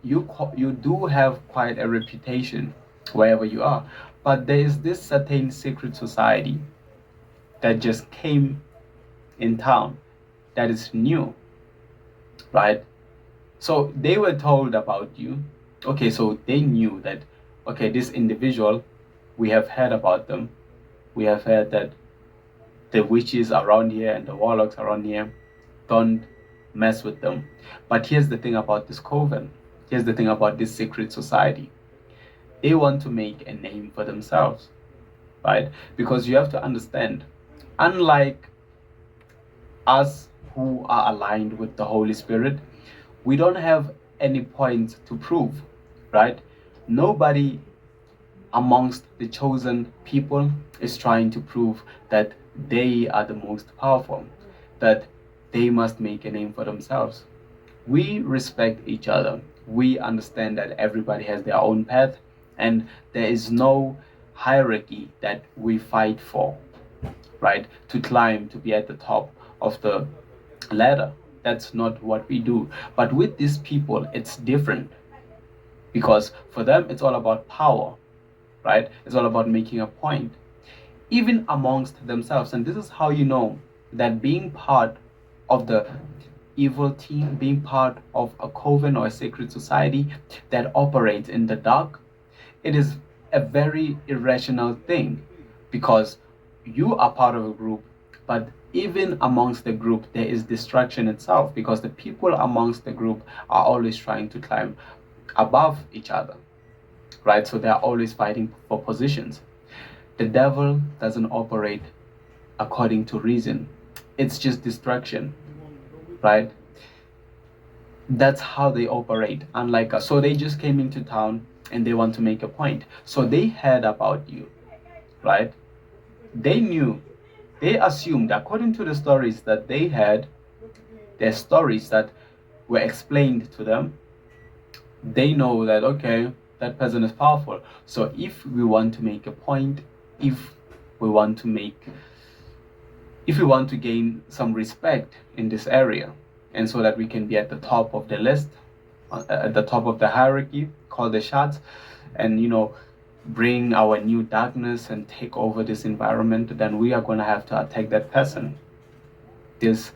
you do have quite a reputation wherever you are, but there is this certain secret society that just came in town that is new, right? So they were told about you. Okay, so they knew that, okay, this individual, we have heard about them. We have heard that the witches around here and the warlocks around here, don't mess with them. But here's the thing about this coven. Here's the thing about this secret society. They want to make a name for themselves, right? Because you have to understand, unlike us who are aligned with the Holy Spirit, we don't have any point to prove, right? Nobody amongst the chosen people is trying to prove that they are the most powerful, that they must make a name for themselves. We respect each other. We understand that everybody has their own path, and there is no hierarchy that we fight for, right? To climb, to be at the top of the ladder. That's not what we do. But with these people, it's different because for them, it's all about power, right? It's all about making a point, even amongst themselves. And this is how you know that being part of the evil team, being part of a coven or a secret society that operates in the dark, it is a very irrational thing because you are part of a group, but even amongst the group, there is distraction itself because the people amongst the group are always trying to climb above each other, right? So they are always fighting for positions. The devil doesn't operate according to reason, it's just distraction, right? That's how they operate, unlike us. So they just came into town and they want to make a point. So they heard about you, right? They knew, they assumed, according to the stories that they had, their stories that were explained to them, they know that, okay, that person is powerful. So if we want to make a point, if we want to make, if we want to gain some respect in this area, and so that we can be at the top of the list, at the top of the hierarchy, call the shots, and bring our new darkness and take over this environment, then we are going to have to attack that person. This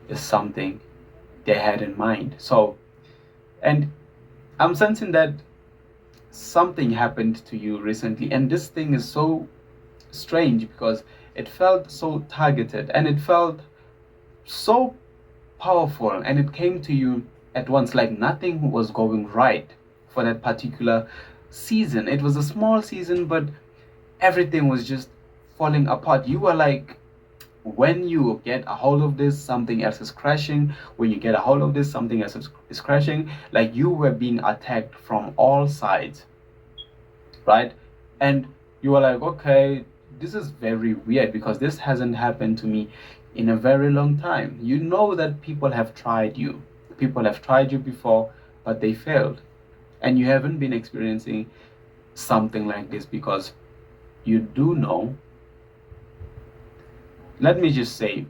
is something they had in mind. So, and I'm sensing that something happened to you recently, and this thing is so strange because it felt so targeted and it felt so powerful, and it came to you at once, like nothing was going right for that particular season. It was a small season, but everything was just falling apart. You were like, when you get a hold of this, something else is crashing. When you get a hold of this, something else is crashing. Like you were being attacked from all sides, right? And you were like, okay, this is very weird because this hasn't happened to me in a very long time. You know that people have tried you. People have tried you before, but they failed. And you haven't been experiencing something like this because you do know. Let me just say,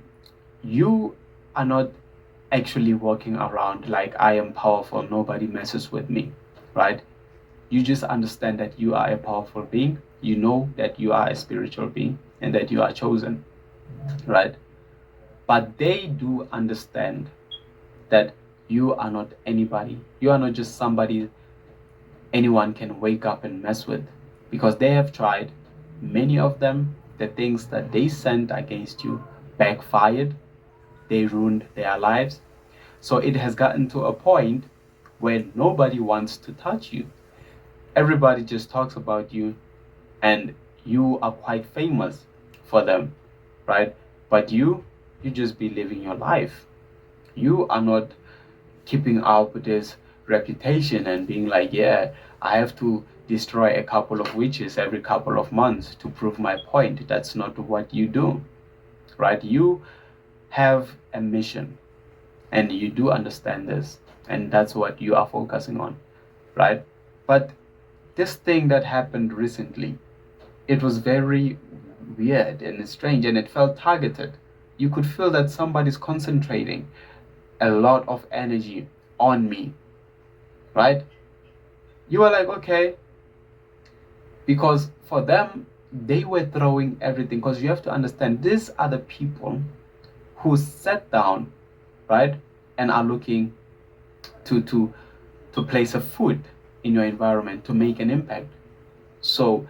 you are not actually walking around like I am powerful, nobody messes with me, right? You just understand that you are a powerful being. You know that you are a spiritual being and that you are chosen, right? But they do understand that you are not anybody. You are not just somebody anyone can wake up and mess with, because they have tried. Many of them, the things that they sent against you backfired. They ruined their lives. So it has gotten to a point where nobody wants to touch you. Everybody just talks about you, and you are quite famous for them, right? But you just be living your life. You are not keeping up with this reputation and being like, yeah, I have to destroy a couple of witches every couple of months to prove my point. That's not what you do, right? You have a mission, and you do understand this, and that's what you are focusing on, right? But this thing that happened recently, it was very weird and strange, and it felt targeted. You could feel that somebody's concentrating a lot of energy on me, right? You were like, okay, because for them, they were throwing everything. Because you have to understand, these are the people who sat down, right, and are looking to to to place a food in your environment to make an impact. So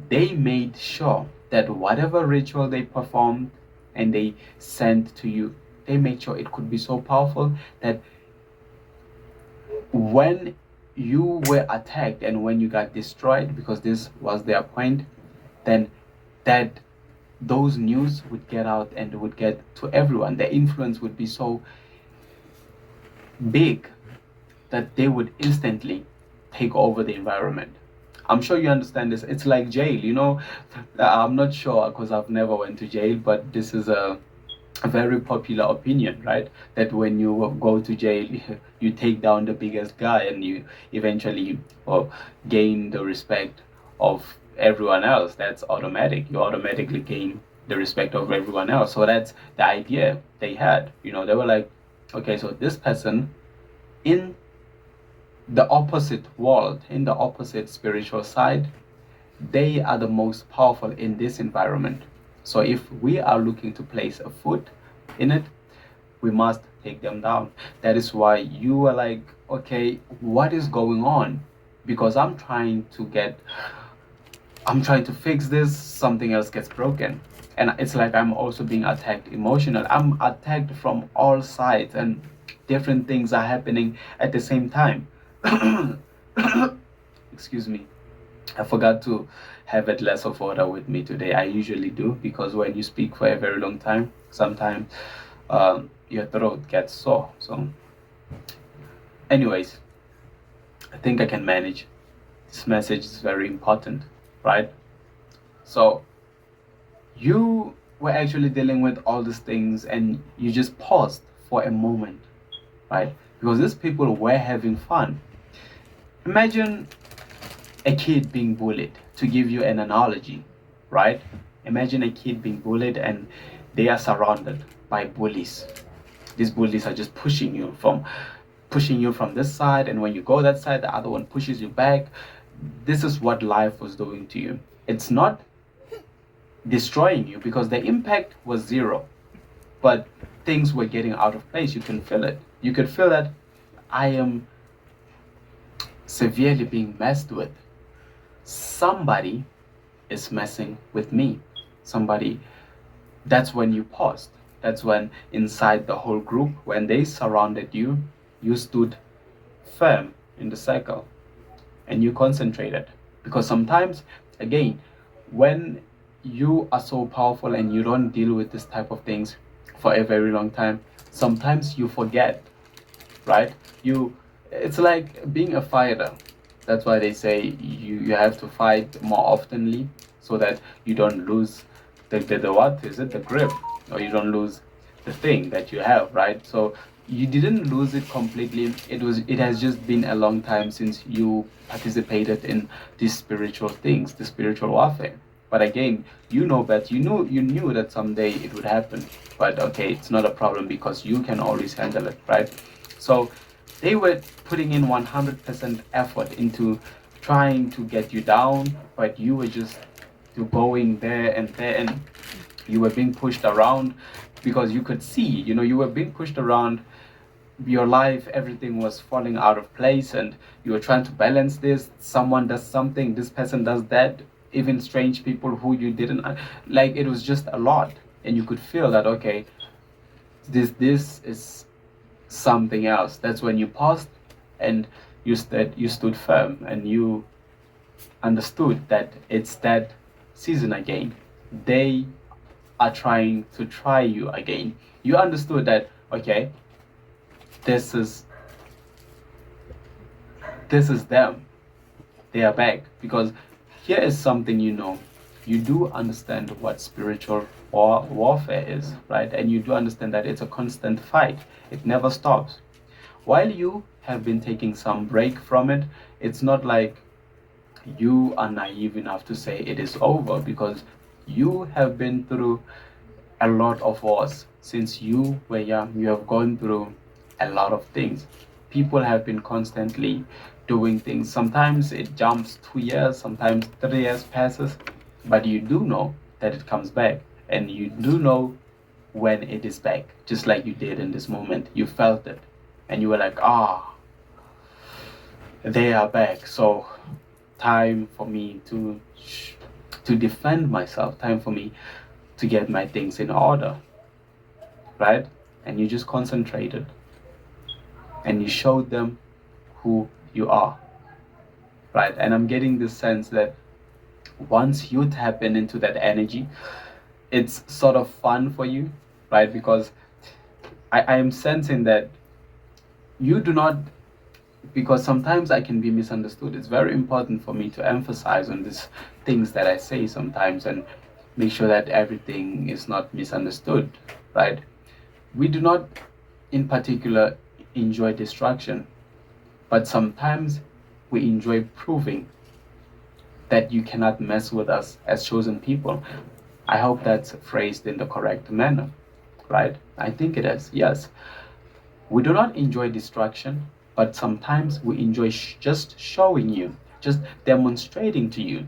they made sure that whatever ritual they performed and they sent to you, they made sure it could be so powerful that when you were attacked and when you got destroyed, because this was their point, then that those news would get out and would get to everyone. The influence would be so big that they would instantly take over the environment. I'm sure you understand this. It's like jail. I'm not sure because I've never went to jail, but this is a very popular opinion, right? That when you go to jail, you take down the biggest guy and you eventually, well, gain the respect of everyone else. That's automatic. You automatically gain the respect of everyone else. So that's the idea they had. They were like, okay, so this person in the opposite world, in the opposite spiritual side, they are the most powerful in this environment. So if we are looking to place a foot in it, we must take them down. That is why you are like, okay, what is going on? Because I'm trying to fix this, something else gets broken. And it's like I'm also being attacked emotional. I'm attacked from all sides and different things are happening at the same time. Excuse me. I forgot to have a glass of water with me today. I usually do because when you speak for a very long time, sometimes your throat gets sore. So, anyways, I think I can manage. This message is very important, right? So, you were actually dealing with all these things and you just paused for a moment, right? Because these people were having fun. Imagine a kid being bullied, to give you an analogy, right? Imagine a kid being bullied and they are surrounded by bullies. These bullies are just pushing you from this side, and when you go that side, the other one pushes you back. This is what life was doing to you. It's not destroying you because the impact was zero, but things were getting out of place. You can feel it. You could feel that I am severely being messed with. Somebody is messing with me. Somebody. That's when you paused. That's when inside the whole group, when they surrounded you, you stood firm in the circle and you concentrated. Because sometimes, again, when you are so powerful and you don't deal with this type of things for a very long time, sometimes you forget, right? It's like being a fighter. That's why they say you have to fight more oftenly so that you don't lose the what is it, the grip, or you don't lose the thing that you have, right? So you didn't lose it completely. It has just been a long time since you participated in these spiritual things, the spiritual warfare. But again, that you knew that someday it would happen. But okay, it's not a problem because you can always handle it, right? So they were putting in 100% effort into trying to get you down, but you were just going there and you were being pushed around because you could see, you were being pushed around. Your life, everything was falling out of place and you were trying to balance this. Someone does something, this person does that, even strange people who you didn't like. It was just a lot and you could feel that, okay, this is something else. That's when you paused and you stood firm and you understood that it's that season again. They are trying to try you again. You understood that, okay, this is them. They are back. Because here is something, you do understand what spiritual warfare is, right? And you do understand that it's a constant fight. It never stops. While you have been taking some break from it, it's not like you are naive enough to say it is over, because you have been through a lot of wars since you were young. You have gone through a lot of things. People have been constantly doing things. Sometimes it jumps 2 years, sometimes 3 years passes, but you do know that it comes back, and you do know when it is back, just like you did in this moment. You felt it, and you were like, they are back. So time for me to defend myself, time for me to get my things in order, right? And you just concentrated, and you showed them who you are, right? And I'm getting this sense that once you tap into that energy, it's sort of fun for you, right? Because I am sensing that you do not, because sometimes I can be misunderstood. It's very important for me to emphasize on these things that I say sometimes and make sure that everything is not misunderstood, right? We do not, in particular, enjoy destruction, but sometimes we enjoy proving that you cannot mess with us as chosen people. I hope that's phrased in the correct manner, right? I think it is, yes. We do not enjoy destruction, but sometimes we enjoy just showing you, just demonstrating to you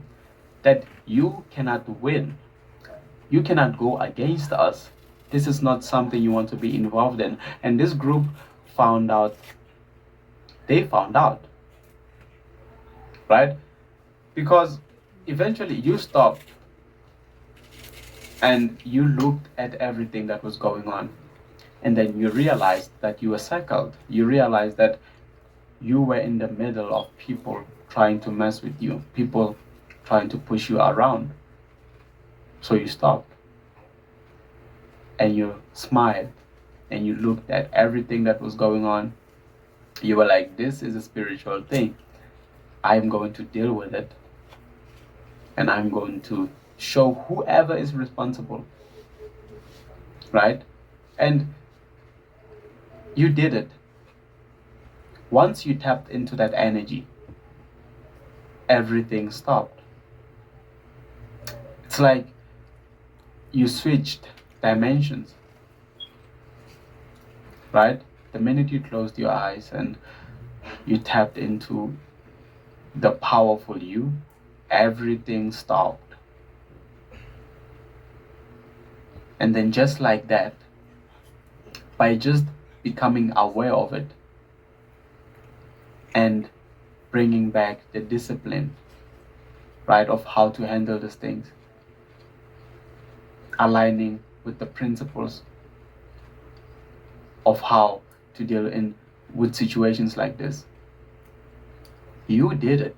that you cannot win. You cannot go against us. This is not something you want to be involved in. And this group found out, right? Because eventually you stopped and you looked at everything that was going on. And then you realized that you were circled. You realized that you were in the middle of people trying to mess with you, people trying to push you around. So you stopped and you smiled and you looked at everything that was going on. You were like, this is a spiritual thing. I'm going to deal with it, and I'm going to show whoever is responsible, right? And you did it. Once you tapped into that energy, everything stopped. It's like you switched dimensions, right? The minute you closed your eyes and you tapped into the powerful you, everything stopped. And then just like that, by just becoming aware of it and bringing back the discipline, right, of how to handle these things, aligning with the principles of how to deal with situations like this, you did it.